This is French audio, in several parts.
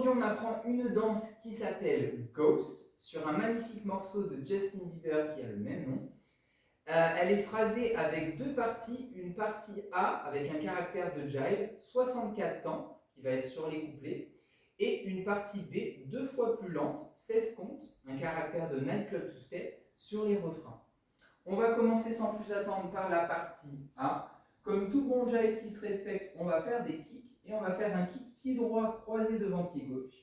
Aujourd'hui, on apprend une danse qui s'appelle Ghost sur un magnifique morceau de Justin Bieber qui a le même nom. Elle est phrasée avec deux parties, une partie A avec un caractère de jive, 64 temps, qui va être sur les couplets, et une partie B, deux fois plus lente, 16 comptes, un caractère de nightclub two-step, sur les refrains. On va commencer sans plus attendre par la partie A. Comme tout bon jive qui se respecte, on va faire des kicks, et on va faire un kick pied droit croisé devant pied gauche,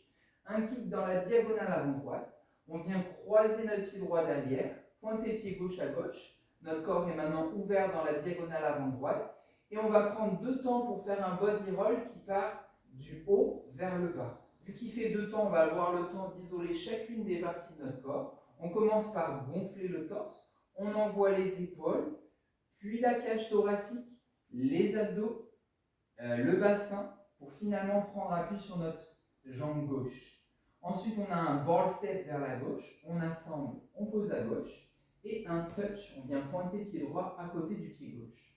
un kick dans la diagonale avant-droite, on vient croiser notre pied droit derrière, pointer pied gauche à gauche, notre corps est maintenant ouvert dans la diagonale avant-droite, et on va prendre 2 temps pour faire un body roll qui part du haut vers le bas. Vu qu'il fait 2 temps, on va avoir le temps d'isoler chacune des parties de notre corps. On commence par gonfler le torse, on envoie les épaules, puis la cage thoracique, les abdos, le bassin, pour finalement prendre appui sur notre jambe gauche. Ensuite, on a un ball step vers la gauche, on assemble, on pose à gauche, et un touch, on vient pointer pied droit à côté du pied gauche.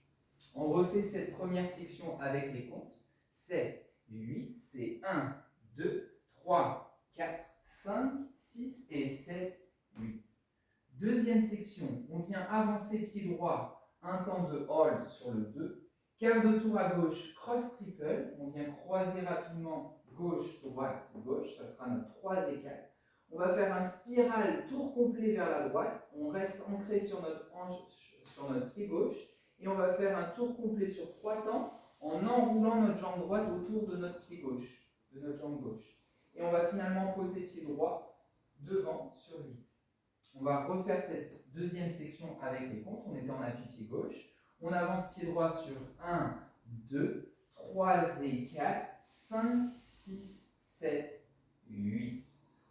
On refait cette première section avec les comptes. 7, 8, c'est 1, 2, 3, 4, 5, 6 et 7, 8. Deuxième section, on vient avancer pied droit, un temps de hold sur le 2. Quart de tour à gauche, cross triple, on vient croiser rapidement gauche, droite, gauche, ça sera notre 3 et 4. On va faire un spiral tour complet vers la droite, on reste ancré sur notre hanche, sur notre pied gauche, et on va faire un tour complet sur 3 temps en enroulant notre jambe droite autour de notre pied gauche, de notre jambe gauche. Et on va finalement poser pied droit devant sur 8. On va refaire cette deuxième section avec les comptes, on était en appui pied gauche. On avance pied droit sur 1, 2, 3 et 4, 5, 6, 7, 8.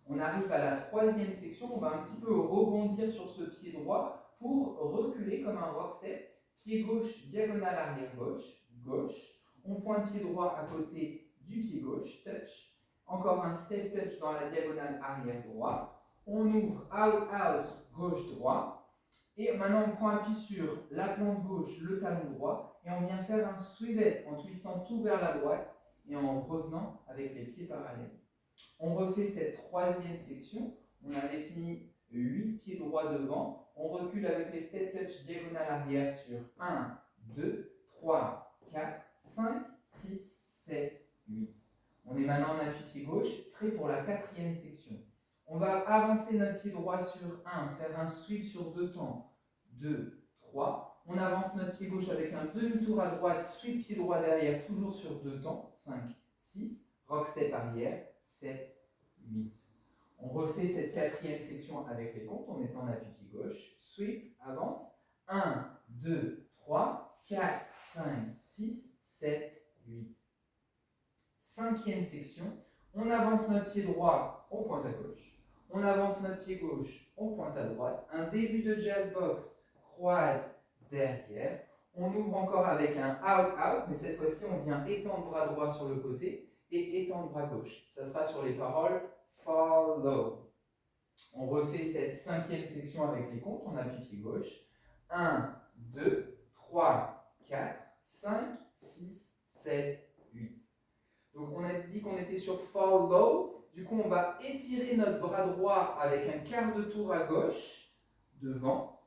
On arrive à la troisième section, on va un petit peu rebondir sur ce pied droit pour reculer comme un rock step. Pied gauche, diagonale arrière gauche, gauche. On pointe pied droit à côté du pied gauche, touch. Encore un step touch dans la diagonale arrière droit. On ouvre out, out, gauche, droit. Et maintenant, on prend appui sur la plante gauche, le talon droit, et on vient faire un swivet en twistant tout vers la droite et en revenant avec les pieds parallèles. On refait cette troisième section. On avait fini 8 pieds droits devant. On recule avec les step touch diagonale arrière sur 1, 2, 3, 4, 5, 6, 7, 8. On est maintenant en appui pied gauche, prêt pour la quatrième section. On va avancer notre pied droit sur 1, faire un sweep sur 2 temps. 2, 3. On avance notre pied gauche avec un demi-tour à droite, sweep pied droit derrière, toujours sur 2 temps. 5, 6. Rock step arrière. 7, 8. On refait cette quatrième section avec les comptes. On est en appui pied gauche. Sweep, avance. 1, 2, 3, 4, 5, 6, 7, 8. Cinquième section. On avance notre pied droit, on pointe à gauche. On avance notre pied gauche, on pointe à droite. Un début de jazz box, croise derrière. On ouvre encore avec un out, out, mais cette fois-ci, on vient étendre bras droit sur le côté et étendre bras gauche. Ça sera sur les paroles follow. On refait cette cinquième section avec les comptes. On appuie pied gauche. 1, 2, 3, 4, 5, 6, 7, 8. Donc on a dit qu'on était sur follow. Du coup, on va étirer notre bras droit avec un quart de tour à gauche devant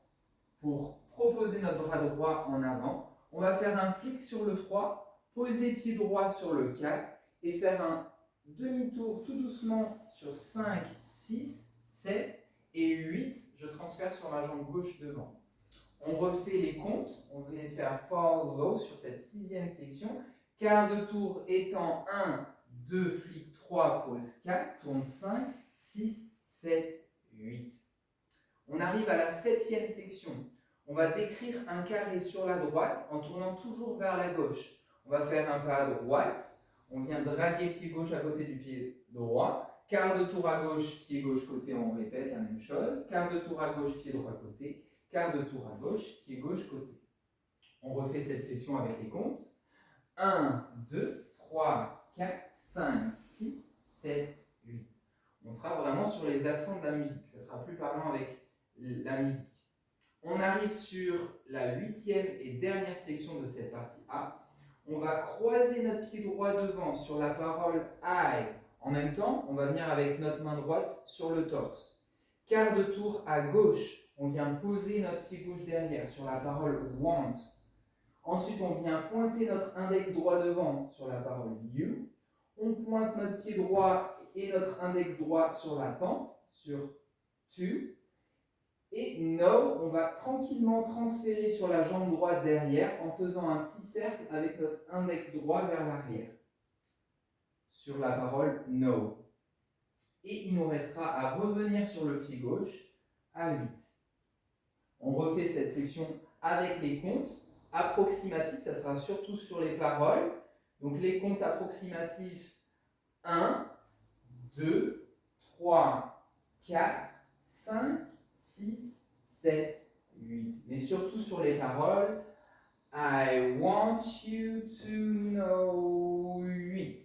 pour proposer notre bras droit en avant. On va faire un flick sur le 3, poser pied droit sur le 4 et faire un demi-tour tout doucement sur 5, 6, 7 et 8. Je transfère sur ma jambe gauche devant. On refait les comptes. On venait de faire follow sur cette sixième section. Quart de tour étant 1, 2, flic 3, pause 4, tourne 5, 6, 7, 8. On arrive à la septième section. On va décrire un carré sur la droite en tournant toujours vers la gauche. On va faire un pas à droite. On vient draguer pied gauche à côté du pied droit. Quart de tour à gauche, pied gauche côté, on répète la même chose. Quart de tour à gauche, pied droit côté. Quart de tour à gauche, pied gauche côté. On refait cette section avec les comptes. 1, 2, 3, 4, 5, 6, 7, 8. On sera vraiment sur les accents de la musique. Ça sera plus parlant avec la musique. On arrive sur la huitième et dernière section de cette partie A. On va croiser notre pied droit devant sur la parole I En même temps, on va venir avec notre main droite sur le torse. Quart de tour à gauche, on vient poser notre pied gauche derrière sur la parole want. Ensuite, on vient pointer notre index droit devant sur la parole you. On pointe notre pied droit et notre index droit sur la tempe, sur to. Et no, on va tranquillement transférer sur la jambe droite derrière en faisant un petit cercle avec notre index droit vers l'arrière, sur la parole no. Et il nous restera à revenir sur le pied gauche à 8. On refait cette section avec les comptes approximatifs, ça sera surtout sur les paroles. Donc les comptes approximatifs 1, 2, 3, 4, 5, 6, 7, 8. Mais surtout sur les paroles, I want you to know 8.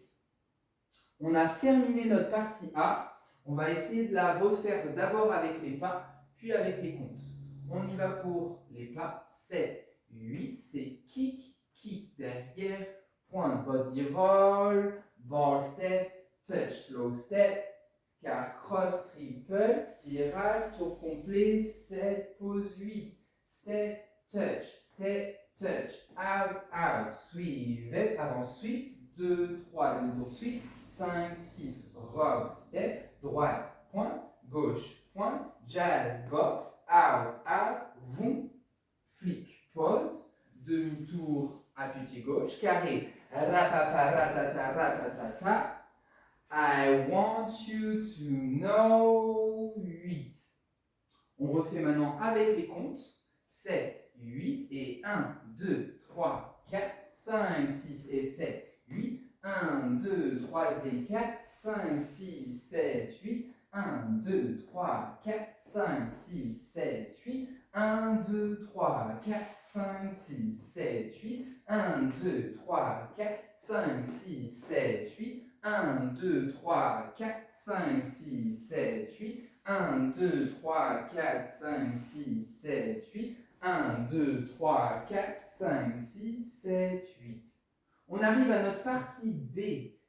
On a terminé notre partie A. On va essayer de la refaire d'abord avec les pas, puis avec les comptes. On y va pour les pas. 7, 8, c'est kick, kick derrière, point, body roll, ball step, touch, slow step, car cross, triple, spirale, tour complet, 7, pause 8, step, touch, out, out, sweep, avant sweep, 2, 3, demi-tour sweep, 5, 6, rock, step, droite, point, gauche, point, jazz, box, out, vroom, flick, pause, demi-tour, appui pied gauche, carré, ratata, ratata, ratatata, I want you to know 8. On refait maintenant avec les comptes, 7, 8 et 1, 2, 3, 4, 5, 6 et 7, 8, 1, 2, 3 et 4, 5, 6, 7, 8, 1, 2, 3, 4, 5, 6, 7, 8, 1, 2, 3, 4, 5, 6, 7, 8, 1, 2, 3, 4, 5, 6, 7, 8, 1, 2, 3, 4, 5, 6, 7, 8, 1, 2, 3, 4, 5, 6, 7, 8, 1, 2, 3, 4, 5, 6, 7, 8. On arrive à notre partie B,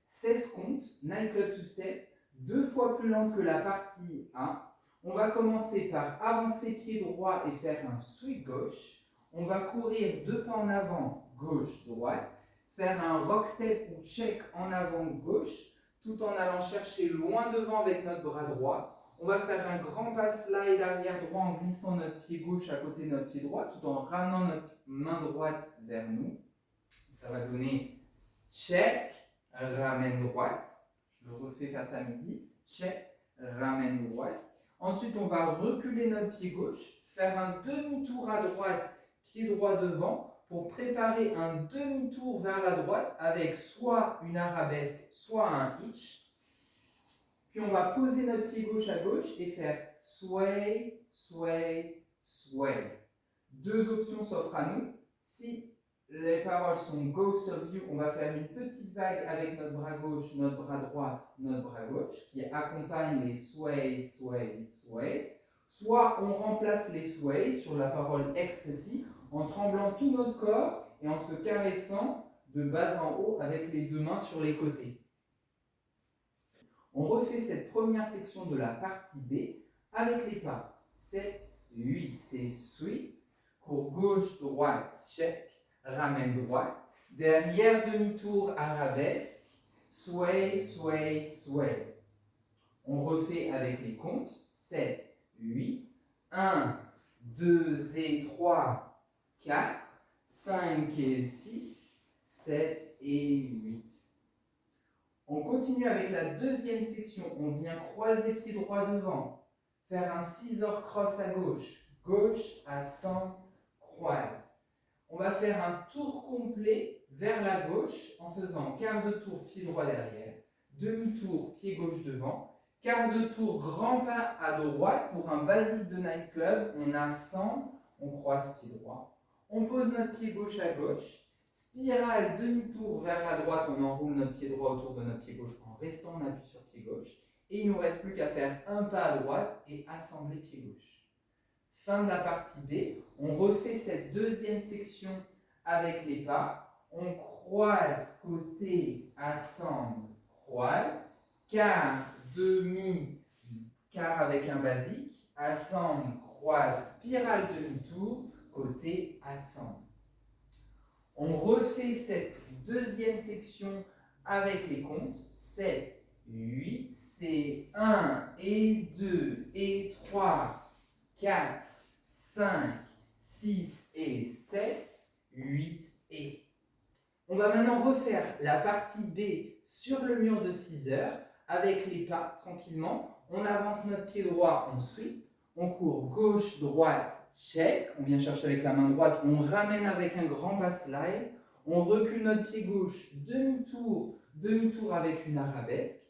16 comptes, nightclub two step, 2 fois plus lente que la partie A. On va commencer par avancer pied droit et faire un sweep gauche. On va courir 2 pas en avant, gauche, droite. Faire un rock step ou check en avant, gauche, tout en allant chercher loin devant avec notre bras droit. On va faire un grand pas slide arrière droit en glissant notre pied gauche à côté de notre pied droit, tout en ramenant notre main droite vers nous. Ça va donner check, ramène droite. Je le refais face à midi. Check, ramène droite. Ensuite, on va reculer notre pied gauche, faire un demi-tour à droite, pied droit devant, pour préparer un demi-tour vers la droite avec soit une arabesque, soit un hitch. Puis on va poser notre pied gauche à gauche et faire sway, sway, sway. 2 options s'offrent à nous. Si les paroles sont ghost of you, on va faire une petite vague avec notre bras gauche, notre bras droit, notre bras gauche, qui accompagne les sway, sway, sway. Soit on remplace les sway sur la parole ecstasy en tremblant tout notre corps et en se caressant de bas en haut avec les 2 mains sur les côtés. On refait cette première section de la partie B avec les pas. 7, 8, c'est sweep, cours gauche, droite, check, ramène droite, derrière demi-tour, arabesque, sway, sway, sway. On refait avec les comptes. 7, 8, 1, 2 et 3, 4, 5 et 6, 7 et 8. On continue avec la deuxième section. On vient croiser pied droit devant, faire un scissor cross à gauche, gauche à 100, croise. On va faire un tour complet vers la gauche en faisant quart de tour pied droit derrière, demi-tour pied gauche devant, quart de tour grand pas à droite pour un basique de nightclub. On ascend, on croise pied droit, on pose notre pied gauche à gauche. Spirale, demi-tour vers la droite, on enroule notre pied droit autour de notre pied gauche en restant en appui sur pied gauche. Et il ne nous reste plus qu'à faire un pas à droite et assembler pied gauche. Fin de la partie B, on refait cette deuxième section avec les pas. On croise côté, assemble, croise. quart, demi, quart avec un basique, assemble, croise, spirale demi-tour, côté, assemble. On refait cette deuxième section avec les comptes. 7, 8, c'est 1 et 2 et 3, 4, 5, 6 et 7, 8 et. On va maintenant refaire la partie B sur le mur de 6 heures avec les pas tranquillement. On avance notre pied droit, on sweep, on court gauche, droite, check, on vient chercher avec la main droite, on ramène avec un grand bas slide, on recule notre pied gauche, demi-tour, demi-tour avec une arabesque.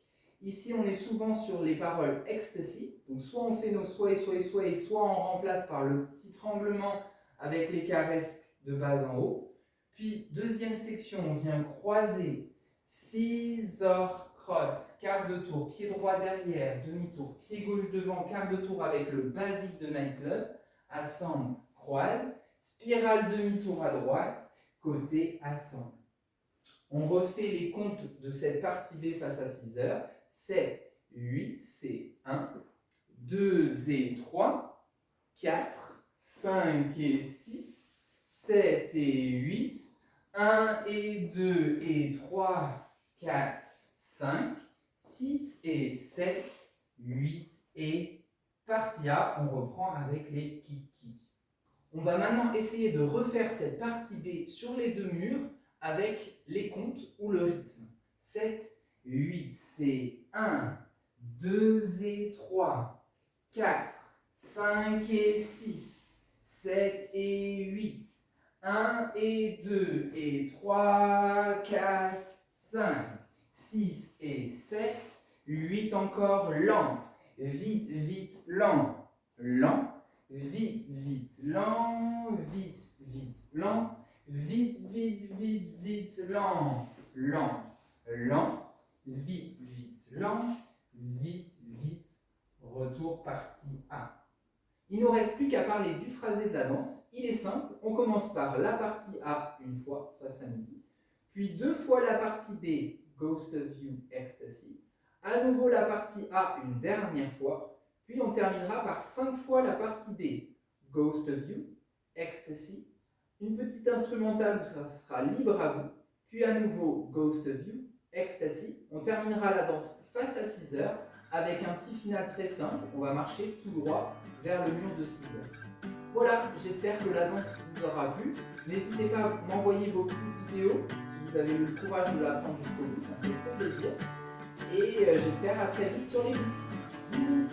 Ici, on est souvent sur les paroles ecstasy, donc soit on fait nos sway, sway, sway, soit on remplace par le petit tremblement avec les caresses de bas en haut. Puis, deuxième section, on vient croiser, scissor, cross, quart de tour, pied droit derrière, demi-tour, pied gauche devant, quart de tour avec le basique de nightclub, assemble, croise, spirale demi-tour à droite, côté, assemble. On refait les comptes de cette partie B face à 6 heures. 7, 8, c'est 1, 2 et 3, 4, 5 et 6, 7 et 8, 1 et 2 et 3, 4, 5, 6 et 7, 8 et partie A, on reprend avec les kikis. On va maintenant essayer de refaire cette partie B sur les deux murs avec les comptes ou le rythme. 7, 8, c'est 1, 2 et 3, 4, 5 et 6, 7 et 8, 1 et 2 et 3, 4, 5, 6 et 7, 8 encore, lent, vite, vite, lent, lent, vite, vite, lent, vite, vite, lent, vite, vite, vite, vite, lent, lent, lent, vite, vite, lent, vite, vite, retour partie A. Il ne nous reste plus qu'à parler du phrasé de la danse. Il est simple, on commence par la partie A une fois face à midi, puis 2 fois la partie B, Ghost of You, Ecstasy, à nouveau la partie A une dernière fois, puis on terminera par 5 fois la partie B, Ghost of You, Ecstasy, une petite instrumentale où ça sera libre à vous, puis à nouveau Ghost of You, Ecstasy. On terminera la danse face à 6 heures avec un petit final très simple. On va marcher tout droit vers le mur de 6 heures. Voilà, j'espère que la danse vous aura plu. N'hésitez pas à m'envoyer vos petites vidéos si vous avez eu le courage de l'apprendre jusqu'au bout, ça me fait trop plaisir. Et j'espère à très vite sur les pistes. Bisous!